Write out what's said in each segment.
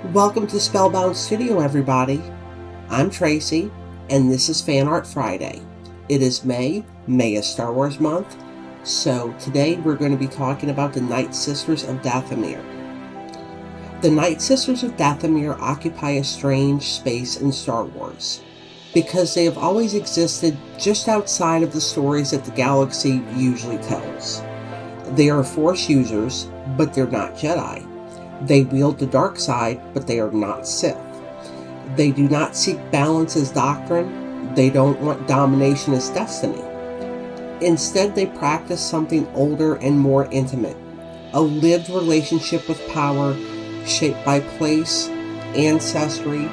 Welcome to Spellbound Studio, everybody. I'm Tracy, and this is Fan Art Friday. It is May. May is Star Wars month, so today we're going to be talking about the Nightsisters of Dathomir. The Nightsisters of Dathomir occupy a strange space in Star Wars, because they have always existed just outside of the stories that the galaxy usually tells. They are Force users, but they're not Jedi. They wield the dark side, but they are not Sith. They do not seek balance as doctrine. They don't want domination as destiny. Instead, they practice something older and more intimate, a lived relationship with power shaped by place, ancestry,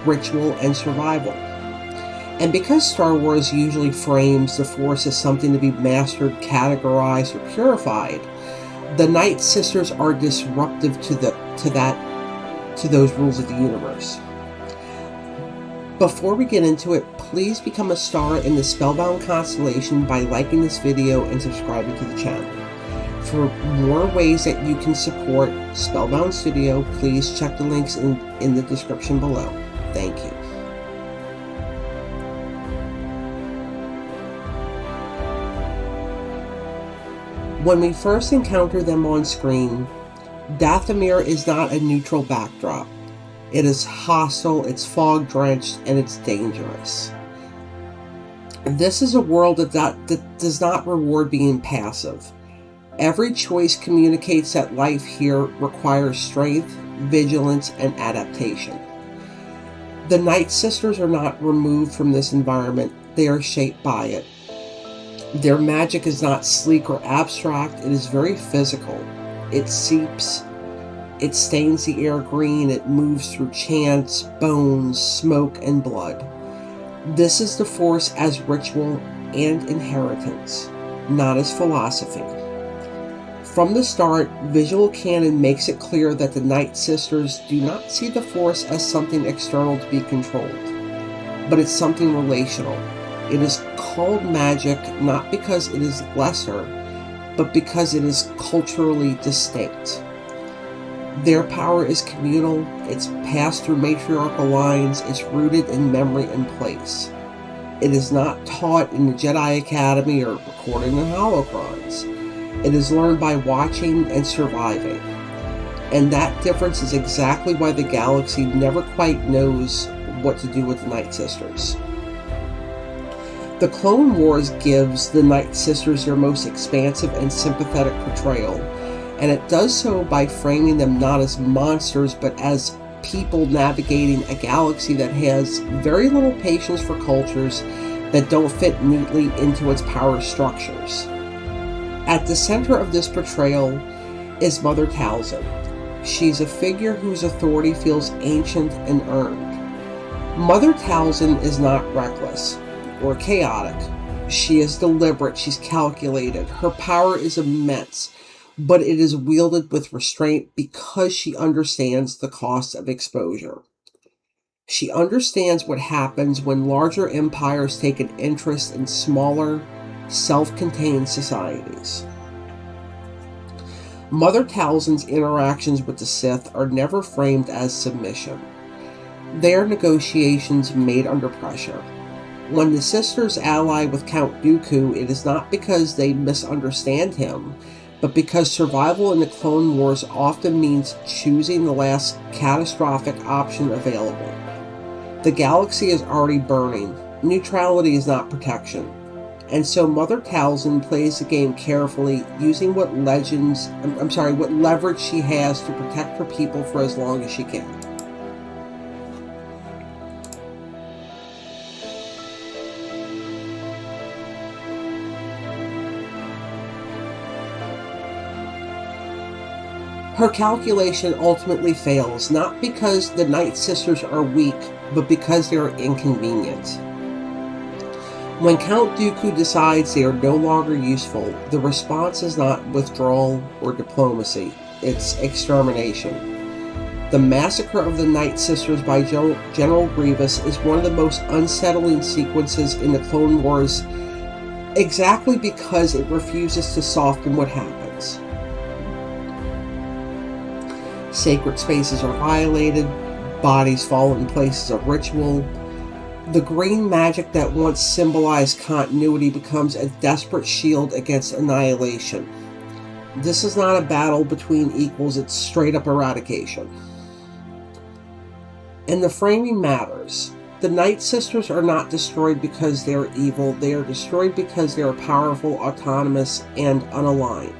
ritual, and survival. And because Star Wars usually frames the Force as something to be mastered, categorized, or purified, the Nightsisters are disruptive to those rules of the universe. Before we get into it, please become a star in the Spellbound constellation by liking this video and subscribing to the channel. For more ways that you can support Spellbound Studio, please check the links in the description below. Thank you. When we first encounter them on screen, Dathomir is not a neutral backdrop. It is hostile, it's fog-drenched, and it's dangerous. This is a world that does not reward being passive. Every choice communicates that life here requires strength, vigilance, and adaptation. The Nightsisters are not removed from this environment, they are shaped by it. Their magic is not sleek or abstract, it is very physical. It seeps, it stains the air green, it moves through chants, bones, smoke, and blood. This is the Force as ritual and inheritance, not as philosophy. From the start, visual canon makes it clear that the Nightsisters do not see the Force as something external to be controlled, but it's something relational. It is called magic not because it is lesser, but because it is culturally distinct. Their power is communal, it's passed through matriarchal lines, it's rooted in memory and place. It is not taught in the Jedi Academy or recorded in holocrons. It is learned by watching and surviving. And that difference is exactly why the galaxy never quite knows what to do with the Nightsisters. The Clone Wars gives the Nightsisters their most expansive and sympathetic portrayal, and it does so by framing them not as monsters, but as people navigating a galaxy that has very little patience for cultures that don't fit neatly into its power structures. At the center of this portrayal is Mother Talzin. She's a figure whose authority feels ancient and earned. Mother Talzin is not reckless or chaotic. She is deliberate, she's calculated. Her power is immense, but it is wielded with restraint because she understands the cost of exposure. She understands what happens when larger empires take an interest in smaller, self-contained societies. Mother Talzin's interactions with the Sith are never framed as submission. They are negotiations made under pressure. When the sisters ally with Count Dooku, it is not because they misunderstand him, but because survival in the Clone Wars often means choosing the last catastrophic option available. The galaxy is already burning. Neutrality is not protection. And so Mother Talzin plays the game carefully, using what leverage she has to protect her people for as long as she can. Her calculation ultimately fails, not because the Nightsisters are weak, but because they are inconvenient. When Count Dooku decides they are no longer useful, the response is not withdrawal or diplomacy, it's extermination. The massacre of the Nightsisters by General Grievous is one of the most unsettling sequences in the Clone Wars, exactly because it refuses to soften what happens. Sacred spaces are violated, bodies fall in places of ritual. The green magic that once symbolized continuity becomes a desperate shield against annihilation. This is not a battle between equals, it's straight up eradication. And the framing matters. The Nightsisters are not destroyed because they are evil, they are destroyed because they are powerful, autonomous, and unaligned.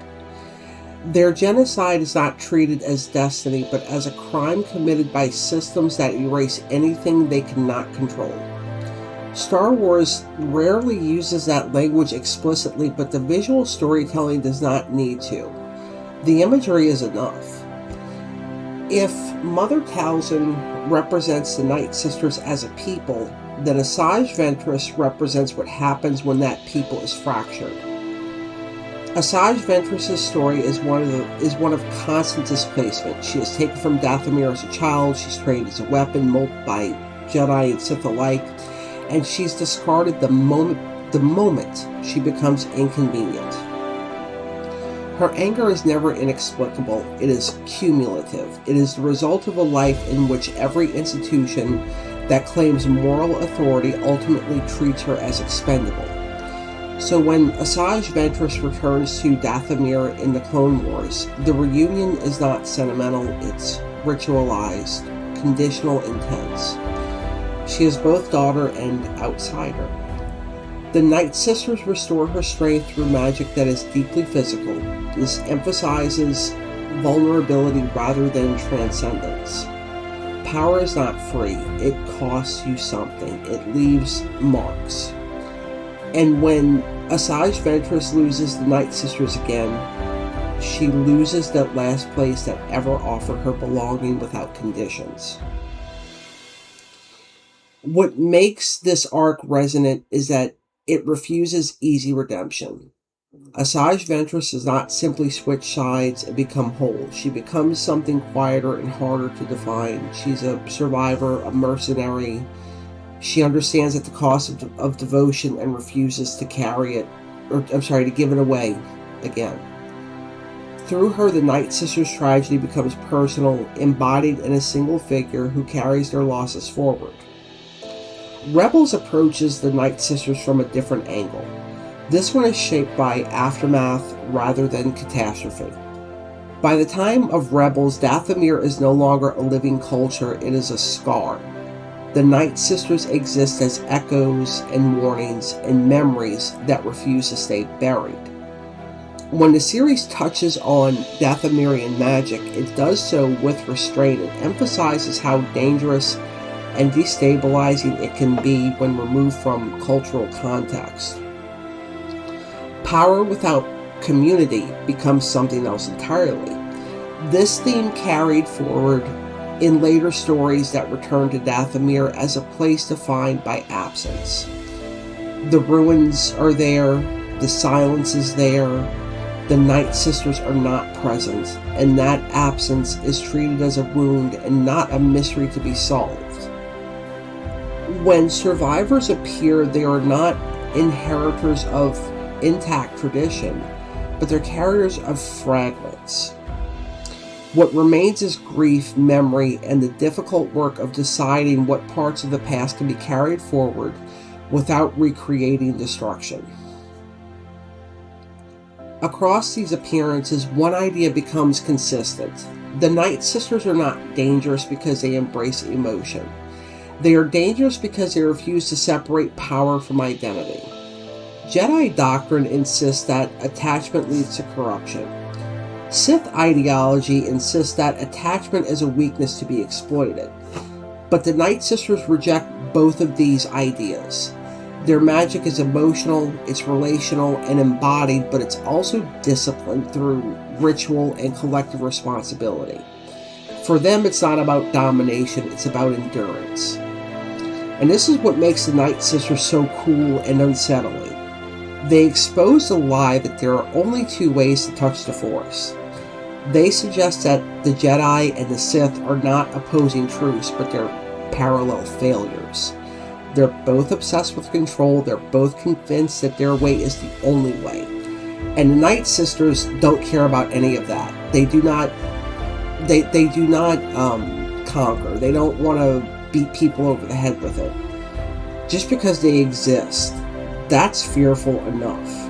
Their genocide is not treated as destiny, but as a crime committed by systems that erase anything they cannot control. Star Wars rarely uses that language explicitly, but the visual storytelling does not need to. The imagery is enough. If Mother Talzin represents the Nightsisters as a people, then Asajj Ventress represents what happens when that people is fractured. Asajj Ventress's story is one of constant displacement. She is taken from Dathomir as a child, she's trained as a weapon by Jedi and Sith alike, and she's discarded the moment she becomes inconvenient. Her anger is never inexplicable, it is cumulative. It is the result of a life in which every institution that claims moral authority ultimately treats her as expendable. So when Asajj Ventress returns to Dathomir in the Clone Wars, the reunion is not sentimental, it's ritualized, conditional, intense. She is both daughter and outsider. The Nightsisters restore her strength through magic that is deeply physical. This emphasizes vulnerability rather than transcendence. Power is not free, it costs you something, it leaves marks. And when Asajj Ventress loses the Nightsisters again, she loses that last place that ever offered her belonging without conditions. What makes this arc resonant is that it refuses easy redemption. Asajj Ventress does not simply switch sides and become whole. She becomes something quieter and harder to define. She's a survivor, a mercenary. She understands at the cost of devotion and refuses to to give it away again. Through her, the Nightsisters' tragedy becomes personal, embodied in a single figure who carries their losses forward. Rebels approaches the Nightsisters from a different angle. This one is shaped by aftermath rather than catastrophe. By the time of Rebels, Dathomir is no longer a living culture, it is a scar. The Nightsisters exist as echoes and warnings and memories that refuse to stay buried. When the series touches on Dathomirian magic, it does so with restraint. It emphasizes how dangerous and destabilizing it can be when removed from cultural context. Power without community becomes something else entirely. This theme carried forward in later stories that return to Dathomir as a place defined by absence. The ruins are there, the silence is there, the Nightsisters are not present, and that absence is treated as a wound and not a mystery to be solved. When survivors appear, they are not inheritors of intact tradition, but they're carriers of fragments. What remains is grief, memory, and the difficult work of deciding what parts of the past can be carried forward without recreating destruction. Across these appearances, one idea becomes consistent. The Nightsisters are not dangerous because they embrace emotion. They are dangerous because they refuse to separate power from identity. Jedi doctrine insists that attachment leads to corruption. Sith ideology insists that attachment is a weakness to be exploited. But the Nightsisters reject both of these ideas. Their magic is emotional, it's relational and embodied, but it's also disciplined through ritual and collective responsibility. For them, it's not about domination, it's about endurance. And this is what makes the Nightsisters so cool and unsettling. They expose the lie that there are only two ways to touch the Force. They suggest that the Jedi and the Sith are not opposing truths, but they're parallel failures. They're both obsessed with control, they're both convinced that their way is the only way. And the Nightsisters don't care about any of that. They do not They do not conquer. They don't want to beat people over the head with it. Just because they exist, that's fearful enough.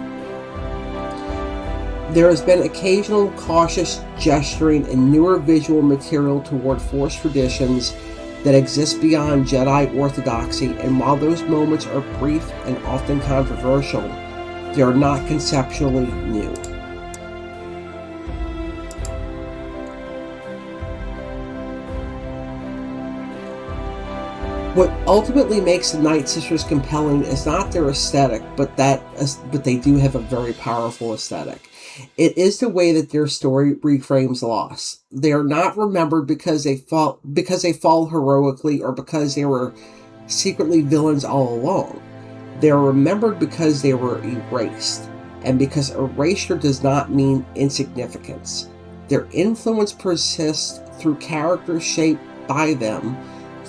There has been occasional cautious gesturing and newer visual material toward Force traditions that exist beyond Jedi orthodoxy, and while those moments are brief and often controversial, they are not conceptually new. What ultimately makes the Nightsisters compelling is not their aesthetic, but they do have a very powerful aesthetic. It is the way that their story reframes loss. They are not remembered because they fall heroically or because they were secretly villains all along. They are remembered because they were erased, and because erasure does not mean insignificance. Their influence persists through characters shaped by them,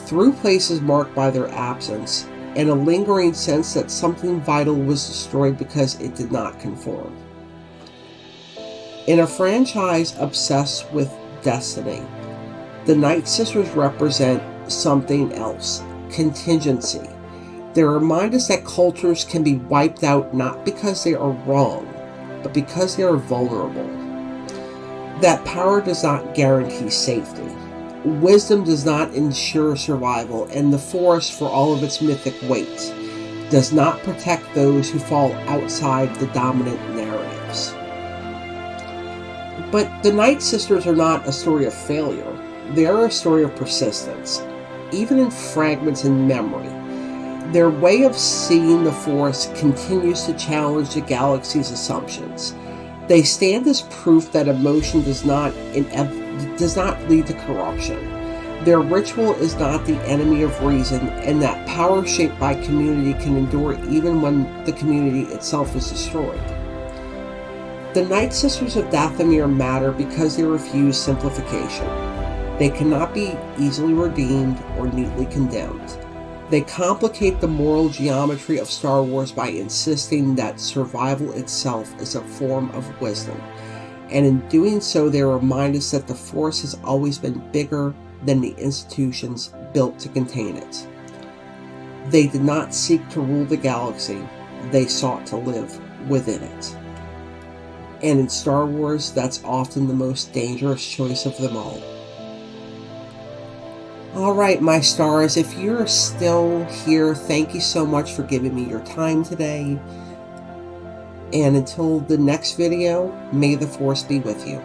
through places marked by their absence, and a lingering sense that something vital was destroyed because it did not conform. In a franchise obsessed with destiny, the Nightsisters represent something else: contingency. They remind us that cultures can be wiped out not because they are wrong, but because they are vulnerable. That power does not guarantee safety. Wisdom does not ensure survival, and the Force, for all of its mythic weight, does not protect those who fall outside the dominant narratives. But the Nightsisters are not a story of failure. They are a story of persistence, even in fragments in memory. Their way of seeing the Force continues to challenge the galaxy's assumptions. They stand as proof that emotion does not lead to corruption. Their ritual is not the enemy of reason, and that power shaped by community can endure even when the community itself is destroyed. The Nightsisters of Dathomir matter because they refuse simplification. They cannot be easily redeemed or neatly condemned. They complicate the moral geometry of Star Wars by insisting that survival itself is a form of wisdom. And in doing so, they remind us that the Force has always been bigger than the institutions built to contain it. They did not seek to rule the galaxy, they sought to live within it. And in Star Wars, that's often the most dangerous choice of them all. Alright, my stars, if you're still here, thank you so much for giving me your time today. And until the next video, may the Force be with you.